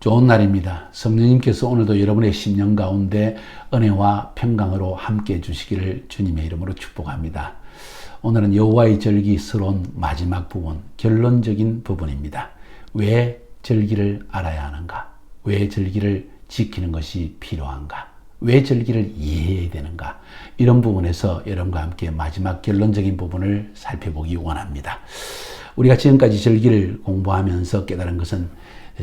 좋은 날입니다. 성령님께서 오늘도 여러분의 심령 가운데 은혜와 평강으로 함께 해주시기를 주님의 이름으로 축복합니다. 오늘은 여호와의 절기스러운 마지막 부분, 결론적인 부분입니다. 왜 절기를 알아야 하는가? 왜 절기를 지키는 것이 필요한가? 왜 절기를 이해해야 되는가? 이런 부분에서 여러분과 함께 마지막 결론적인 부분을 살펴보기 원합니다. 우리가 지금까지 절기를 공부하면서 깨달은 것은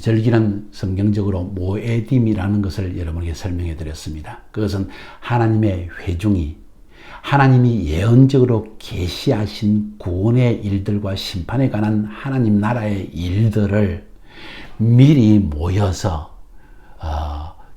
절기는 성경적으로 모에딤이라는 것을 여러분에게 설명해 드렸습니다. 그것은 하나님의 회중이 하나님이 예언적으로 계시하신 구원의 일들과 심판에 관한 하나님 나라의 일들을 미리 모여서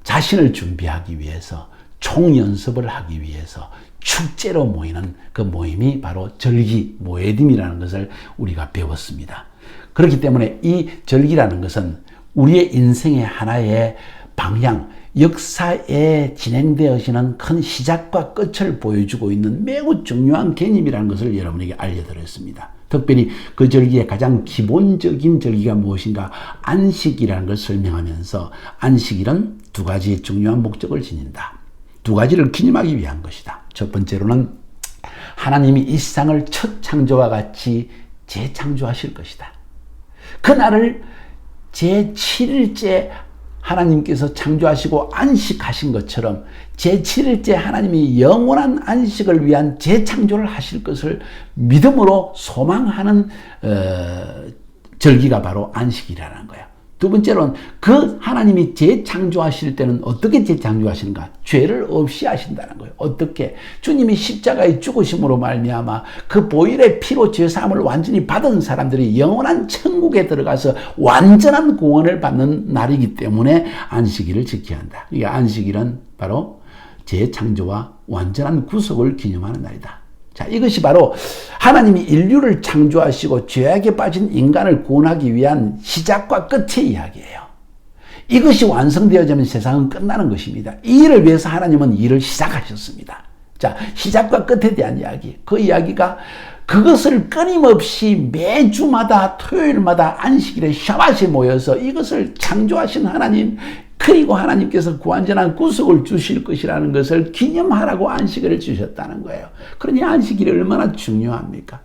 자신을 준비하기 위해서 총연습을 하기 위해서 축제로 모이는 그 모임이 바로 절기 모에딤이라는 것을 우리가 배웠습니다. 그렇기 때문에 이 절기라는 것은 우리의 인생의 하나의 방향, 역사에 진행되어지는 큰 시작과 끝을 보여주고 있는 매우 중요한 개념이라는 것을 여러분에게 알려드렸습니다. 특별히 그 절기의 가장 기본적인 절기가 무엇인가? 안식이라는 걸 설명하면서 안식일은 두 가지의 중요한 목적을 지닌다. 두 가지를 기념하기 위한 것이다. 첫 번째로는 하나님이 이 세상을 첫 창조와 같이 재창조하실 것이다. 그날을 제7일째 하나님께서 창조하시고 안식하신 것처럼 제7일째 하나님이 영원한 안식을 위한 재창조를 하실 것을 믿음으로 소망하는 절기가 바로 안식이라는 거예요. 두 번째로는 그 하나님이 재창조하실 때는 어떻게 재창조하시는가? 죄를 없이 하신다는 거예요. 어떻게? 주님이 십자가의 죽으심으로 말미암아 그 보혈의 피로 죄사함을 완전히 받은 사람들이 영원한 천국에 들어가서 완전한 구원을 받는 날이기 때문에 안식일을 지켜야 한다. 이게 안식일은 바로 재창조와 완전한 구속을 기념하는 날이다. 자, 이것이 바로 하나님이 인류를 창조하시고 죄악에 빠진 인간을 구원하기 위한 시작과 끝의 이야기예요. 이것이 완성되어지면 세상은 끝나는 것입니다. 이 일을 위해서 하나님은 일을 시작하셨습니다. 자, 시작과 끝에 대한 이야기. 그 이야기가 그것을 끊임없이 매주마다 토요일마다 안식일에 샤밧에 모여서 이것을 창조하신 하나님, 그리고 하나님께서 완전한 구속을 주실 것이라는 것을 기념하라고 안식일을 주셨다는 거예요. 그러니 안식일이 얼마나 중요합니까?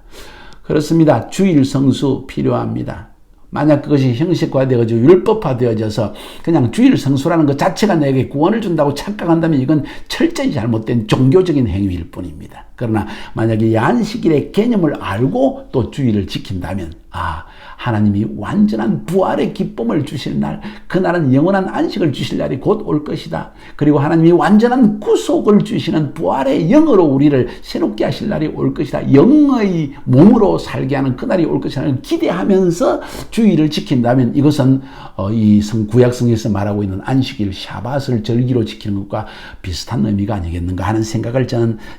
그렇습니다. 주일 성수 필요합니다. 만약 그것이 형식화되어서 율법화되어져서 그냥 주일 성수라는 것 자체가 내게 구원을 준다고 착각한다면 이건 철저히 잘못된 종교적인 행위일 뿐입니다. 그러나 만약에 이 안식일의 개념을 알고 또 주일을 지킨다면 하나님이 완전한 부활의 기쁨을 주실 날, 그날은 영원한 안식을 주실 날이 곧 올 것이다. 그리고 하나님이 완전한 구속을 주시는 부활의 영으로 우리를 새롭게 하실 날이 올 것이다. 영의 몸으로 살게 하는 그날이 올 것이라는 기대하면서 주일을 지킨다면 이것은 이 구약성에서 말하고 있는 안식일 샤밧을 절기로 지키는 것과 비슷한 의미가 아니겠는가 하는 생각을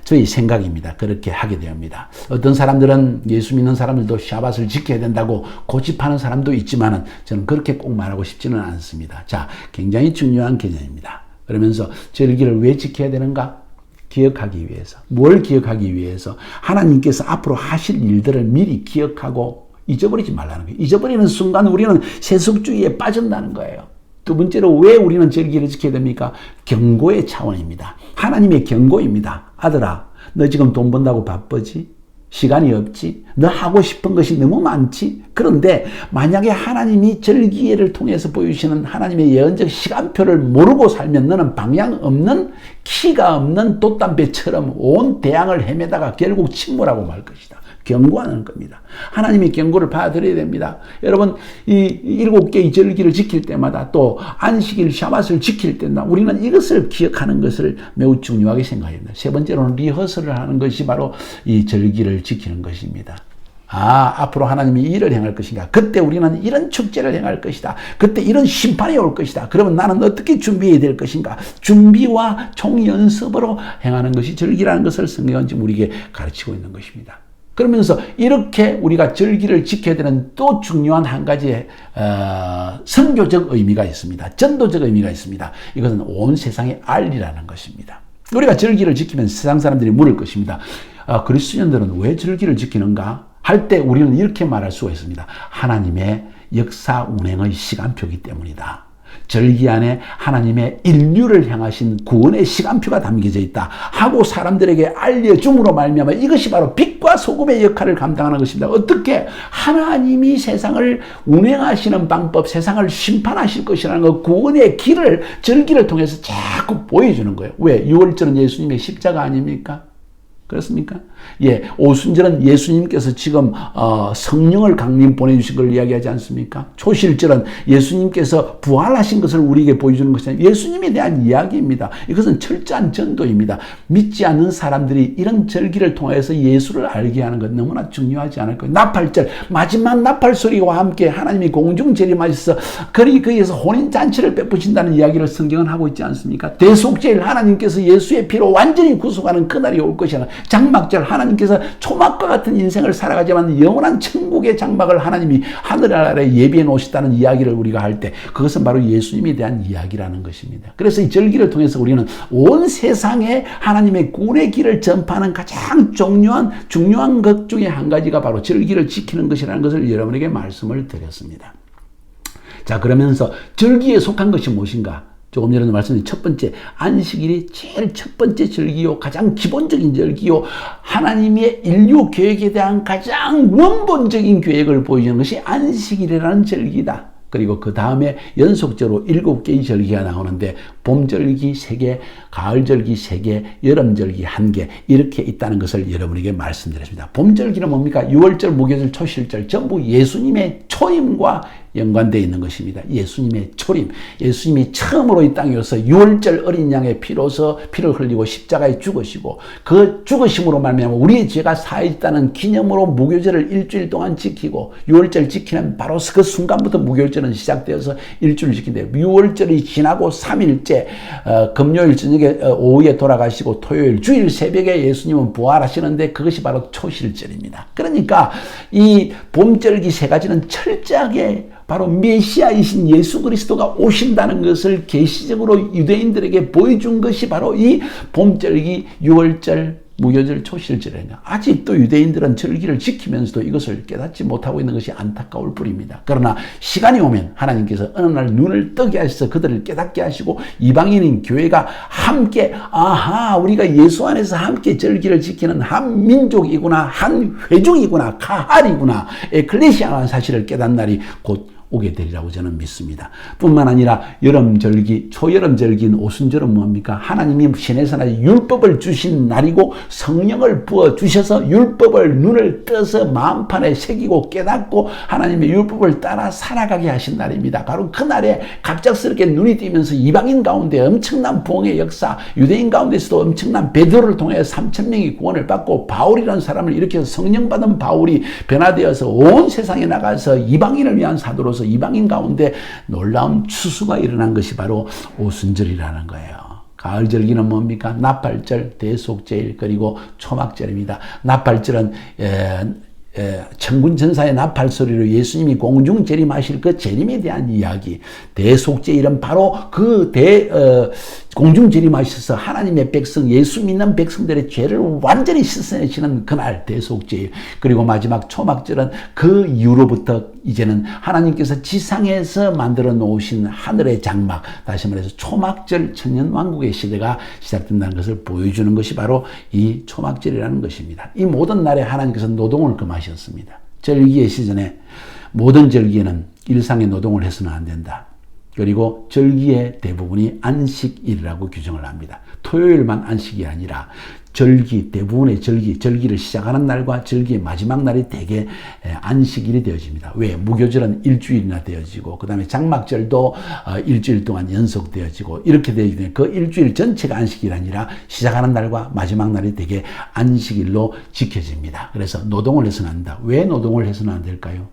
저희 생각입니다. 그렇게 하게 됩니다. 어떤 사람들은 예수 믿는 사람들도 샤밧을 지켜야 된다고 고집하는 사람도 있지만은 저는 그렇게 꼭 말하고 싶지는 않습니다. 자, 굉장히 중요한 개념입니다. 그러면서 절기를 왜 지켜야 되는가? 기억하기 위해서. 뭘 기억하기 위해서? 하나님께서 앞으로 하실 일들을 미리 기억하고 잊어버리지 말라는 거예요. 잊어버리는 순간 우리는 세속주의에 빠진다는 거예요. 두 번째로 왜 우리는 절기를 지켜야 됩니까? 경고의 차원입니다. 하나님의 경고입니다. 아들아, 너 지금 돈 번다고 바쁘지? 시간이 없지? 너 하고 싶은 것이 너무 많지? 그런데 만약에 하나님이 절기를 통해서 보여주시는 하나님의 예언적 시간표를 모르고 살면 너는 방향 없는, 키가 없는 돛담배처럼 온 대양을 헤매다가 결국 침몰하고 말 것이다. 경고하는 겁니다. 하나님의 경고를 받아들여야 됩니다. 여러분, 이 7개의 절기를 지킬 때마다 또 안식일 샤밧을 지킬 때마다 우리는 이것을 기억하는 것을 매우 중요하게 생각합니다. 세 번째로는 리허설을 하는 것이 바로 이 절기를 지키는 것입니다. 앞으로 하나님이 일을 행할 것인가? 그때 우리는 이런 축제를 행할 것이다. 그때 이런 심판이 올 것이다. 그러면 나는 어떻게 준비해야 될 것인가? 준비와 총연습으로 행하는 것이 절기라는 것을 성경은 지금 우리에게 가르치고 있는 것입니다. 그러면서 이렇게 우리가 절기를 지켜야 되는 또 중요한 한 가지의 선교적 의미가 있습니다. 전도적 의미가 있습니다. 이것은 온 세상에 알리라는 것입니다. 우리가 절기를 지키면 세상 사람들이 물을 것입니다. 그리스도인들은 왜 절기를 지키는가? 할 때 우리는 이렇게 말할 수가 있습니다. 하나님의 역사 운행의 시간표이기 때문이다. 절기 안에 하나님의 인류를 향하신 구원의 시간표가 담겨져 있다 하고 사람들에게 알려줌으로 말미암아 이것이 바로 빛과 소금의 역할을 감당하는 것입니다. 어떻게? 하나님이 세상을 운행하시는 방법, 세상을 심판하실 것이라는 것, 구원의 길을 절기를 통해서 자꾸 보여주는 거예요. 왜? 6월절은 예수님의 십자가 아닙니까? 그렇습니까? 예, 오순절은 예수님께서 지금 성령을 강림 보내주신 걸 이야기하지 않습니까? 초실절은 예수님께서 부활하신 것을 우리에게 보여주는 것이 아니라 예수님에 대한 이야기입니다. 이것은 철저한 전도입니다. 믿지 않는 사람들이 이런 절기를 통해서 예수를 알게 하는 것 너무나 중요하지 않을까요? 나팔절, 마지막 나팔 소리와 함께 하나님이 공중 재림하셔서 거기에서 혼인잔치를 베푸신다는 이야기를 성경은 하고 있지 않습니까? 대속제일 하나님께서 예수의 피로 완전히 구속하는 그날이 올 것이라. 장막절, 하나님께서 초막과 같은 인생을 살아가지만 영원한 천국의 장막을 하나님이 하늘 아래 예비해 놓으셨다는 이야기를 우리가 할 때 그것은 바로 예수님에 대한 이야기라는 것입니다. 그래서 이 절기를 통해서 우리는 온 세상에 하나님의 구원의 길을 전파하는 가장 중요한 것 중에 한 가지가 바로 절기를 지키는 것이라는 것을 여러분에게 말씀을 드렸습니다. 자, 그러면서 절기에 속한 것이 무엇인가? 조금 전에 말씀드린 첫 번째, 안식일이 제일 첫 번째 절기요, 가장 기본적인 절기요, 하나님의 인류 계획에 대한 가장 원본적인 계획을 보여주는 것이 안식일이라는 절기다. 그리고 그 다음에 연속적으로 7개의 절기가 나오는데 봄절기 3개, 가을절기 3개, 여름절기 1개 이렇게 있다는 것을 여러분에게 말씀드렸습니다. 봄절기는 뭡니까? 6월절, 무교절, 초실절 전부 예수님의 초임과 연관되어 있는 것입니다. 예수님의 초림, 예수님이 처음으로 이 땅에 오셔서 6월절 어린 양의 피로서 피를 흘리고 십자가에 죽으시고 그 죽으심으로 말미암아 우리의 죄가 사해졌다는 기념으로 무교절을 일주일 동안 지키고 6월절 지키는 바로 그 순간부터 무교절은 시작되어서 일주일 지킨대요. 6월절이 지나고 3일째 금요일 저녁에 오후에 돌아가시고 토요일 주일 새벽에 예수님은 부활하시는데 그것이 바로 초실절입니다. 그러니까 이 봄절기 3가지는 철저하게 바로 메시아이신 예수 그리스도가 오신다는 것을 계시적으로 유대인들에게 보여준 것이 바로 이 봄절기, 6월절, 무교절, 초실절이냐. 아직도 유대인들은 절기를 지키면서도 이것을 깨닫지 못하고 있는 것이 안타까울 뿐입니다. 그러나 시간이 오면 하나님께서 어느 날 눈을 뜨게 하셔서 그들을 깨닫게 하시고 이방인인 교회가 함께 우리가 예수 안에서 함께 절기를 지키는 한 민족이구나, 한 회중이구나, 카할이구나, 에클레시아라는 사실을 깨닫는 날이 곧 오게 되리라고 저는 믿습니다. 뿐만 아니라 여름절기, 초여름절기인 오순절은 뭡니까? 하나님이 시내산에 율법을 주신 날이고 성령을 부어주셔서 율법을 눈을 떠서 마음판에 새기고 깨닫고 하나님의 율법을 따라 살아가게 하신 날입니다. 바로 그날에 갑작스럽게 눈이 띄면서 이방인 가운데 엄청난 부흥의 역사, 유대인 가운데서도 엄청난 베드로를 통해 3,000명이 구원을 받고 바울이라는 사람을 일으켜서 성령받은 바울이 변화되어서 온 세상에 나가서 이방인을 위한 사도로 이방인 가운데 놀라운 추수가 일어난 것이 바로 오순절이라는 거예요. 가을절기는 뭡니까? 나팔절, 대속제일, 그리고 초막절입니다. 나팔절은 천군 천사의 나팔 소리로 예수님이 공중 재림하실 그 재림에 대한 이야기. 대속제일은 바로 그 공중 재림하셔서 하나님의 백성, 예수 믿는 백성들의 죄를 완전히 씻어내시는 그날 대속제일. 그리고 마지막 초막절은 그 이후로부터 이제는 하나님께서 지상에서 만들어 놓으신 하늘의 장막, 다시 말해서 초막절 천년왕국의 시대가 시작된다는 것을 보여주는 것이 바로 이 초막절이라는 것입니다. 이 모든 날에 하나님께서 노동을 금하셨습니다. 절기의 시즌에 모든 절기에는 일상의 노동을 해서는 안 된다. 그리고 절기의 대부분이 안식일이라고 규정을 합니다. 토요일만 안식이 아니라 절기, 대부분의 절기를 시작하는 날과 절기의 마지막 날이 대개 안식일이 되어집니다. 왜? 무교절은 일주일이나 되어지고, 그 다음에 장막절도 일주일 동안 연속되어지고, 이렇게 되어지기 때문에 그 일주일 전체가 안식일이 아니라 시작하는 날과 마지막 날이 대개 안식일로 지켜집니다. 그래서 노동을 해서는 안 된다. 왜 노동을 해서는 안 될까요?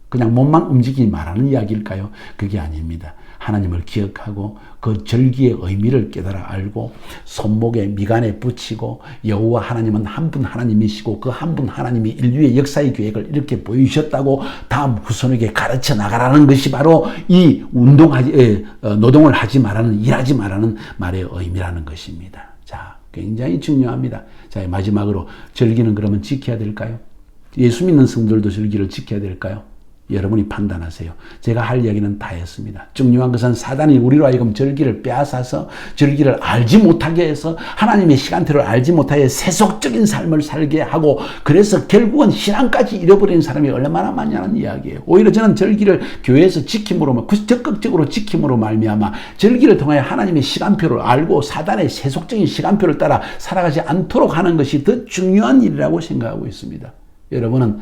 그냥 몸만 움직이지 말라는 이야기일까요? 그게 아닙니다. 하나님을 기억하고 그 절기의 의미를 깨달아 알고 손목에 미간에 붙이고 여호와 하나님은 한 분 하나님이시고 그 한 분 하나님이 인류의 역사의 계획을 이렇게 보여주셨다고 다음 후손에게 가르쳐 나가라는 것이 바로 이 노동을 하지 말라는, 일하지 말라는 말의 의미라는 것입니다. 자, 굉장히 중요합니다. 자, 마지막으로 절기는 그러면 지켜야 될까요? 예수 믿는 성들도 절기를 지켜야 될까요? 여러분이 판단하세요. 제가 할 이야기는 다 했습니다. 중요한 것은 사단이 우리로 하여금 절기를 빼앗아서 절기를 알지 못하게 해서 하나님의 시간표를 알지 못하게 세속적인 삶을 살게 하고 그래서 결국은 신앙까지 잃어버리는 사람이 얼마나 많냐는 이야기예요. 오히려 저는 절기를 교회에서 지킴으로 적극적으로 지킴으로 말미암아 절기를 통하여 하나님의 시간표를 알고 사단의 세속적인 시간표를 따라 살아가지 않도록 하는 것이 더 중요한 일이라고 생각하고 있습니다. 여러분은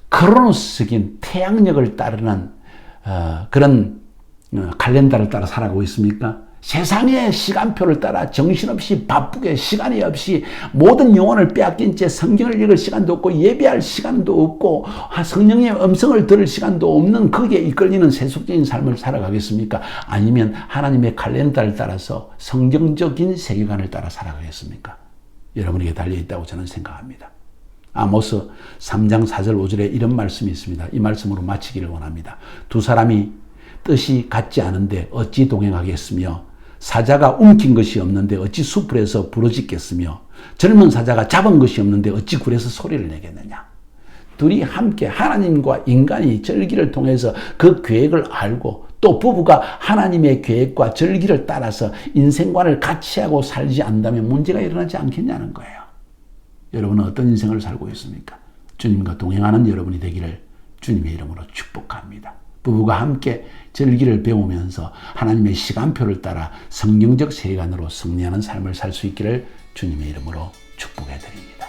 크로노스적인 태양력을 따르는 그런 칼렌더를 따라 살아가고 있습니까? 세상의 시간표를 따라 정신없이 바쁘게 시간이 없이 모든 영혼을 빼앗긴 채 성경을 읽을 시간도 없고 예배할 시간도 없고 성령의 음성을 들을 시간도 없는 거기에 이끌리는 세속적인 삶을 살아가겠습니까? 아니면 하나님의 칼렌더를 따라서 성경적인 세계관을 따라 살아가겠습니까? 여러분에게 달려있다고 저는 생각합니다. 아모스 3장 4절 5절에 이런 말씀이 있습니다. 이 말씀으로 마치기를 원합니다. 두 사람이 뜻이 같지 않은데 어찌 동행하겠으며 사자가 움킨 것이 없는데 어찌 수풀에서 부러지겠으며 젊은 사자가 잡은 것이 없는데 어찌 굴에서 소리를 내겠느냐. 둘이 함께 하나님과 인간이 절기를 통해서 그 계획을 알고 또 부부가 하나님의 계획과 절기를 따라서 인생관을 같이 하고 살지 않는다면 문제가 일어나지 않겠냐는 거예요. 여러분은 어떤 인생을 살고 있습니까? 주님과 동행하는 여러분이 되기를 주님의 이름으로 축복합니다. 부부가 함께 절기를 배우면서 하나님의 시간표를 따라 성경적 세계관으로 승리하는 삶을 살 수 있기를 주님의 이름으로 축복해 드립니다.